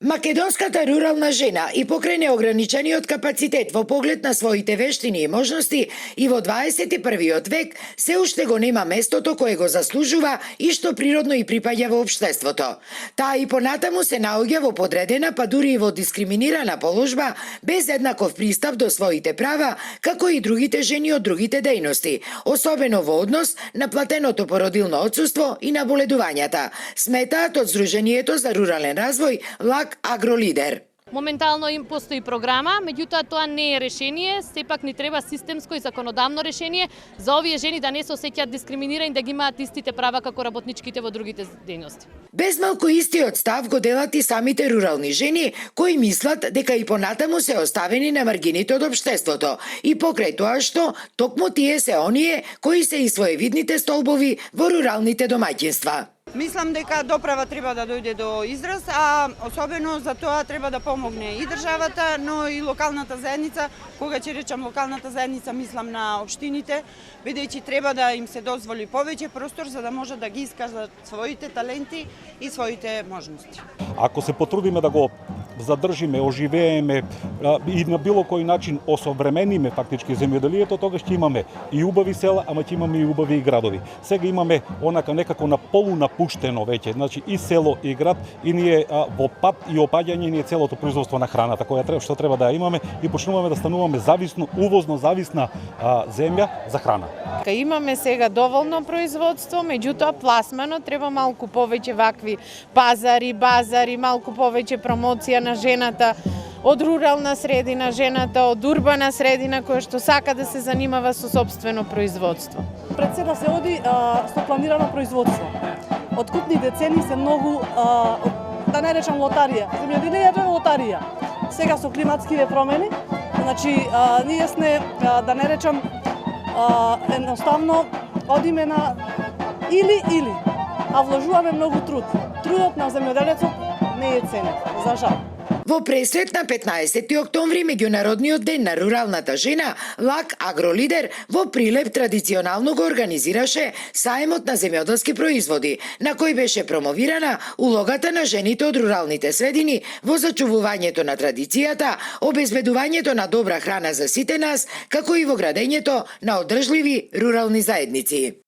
Македонската рурална жена и покрај неограничениот капацитет во поглед на своите вештини и можности и во 21. век се уште го нема местото кое го заслужува и што природно и припаѓа во општеството. Таа и понатаму се наоѓа во подредена, па дури и во дискриминирана положба, без еднаков пристап до своите права, како и другите жени од другите дејности, особено во однос на платеното породилно отсуство и на боледувањата, сметаат од Сдруженијето за рурален развој ЛАК Агролидер. Моментално им постои програма, меѓутоа тоа не е решение, сепак ни треба системско и законодавно решение за овие жени да не се осеќаат дискриминирани, да ги имаат истите права како работничките во другите дејности. Без малку истиот став го делат и самите рурални жени, кои мислат дека и понатаму се оставени на маргините од општеството и покрај тоа што токму тие се оние кои се и своевидните столбови во руралните домаќинства. Мислам дека доправа треба да дојде до израз, а особено за тоа треба да помогне и државата, но и локалната заедница. Кога ќе речам локалната заедница, мислам на општините, бидејќи треба да им се дозволи повеќе простор за да може да ги искажат своите таленти и своите можности. Ако се потрудиме да го задржиме, оживееме и на било кој начин осовремениме фактички земјоделието, тогаш ќе имаме и убави села, ама ќе имаме и убави и градови. Сега имаме онака некако на полунапуштено веќе, значи и село и град, и ние во пат и опаѓање ни е целото производство на храната што треба да имаме и почнуваме да стануваме зависно, увозно зависна земја за храна. Имаме сега доволно производство, меѓутоа пласмано треба малку повеќе вакви пазари, базари, малку повеќе промоција на жената од рурална средина, жената од урбана средина која што сака да се занимава со сопствено производство. Пред се да се оди со планирано производство. Откупните цени се многу, да не речам лотарија, земјоделието е лотарија. Сега со климатските промени, значи ние сме, да не речам, едноставно одиме на или, а вложуваме многу труд. Трудот на земјоделецот не е ценет, за жал. Во пресвет на 15 октомври, меѓународниот ден на руралната жена, ЛАК Агролидер во Прилеп традиционално го организираше саемот на земјоделски производи, на кој беше промовирана улогата на жените од руралните средини во зачувувањето на традицијата, обезбедувањето на добра храна за сите нас, како и во градењето на одржливи рурални заедници.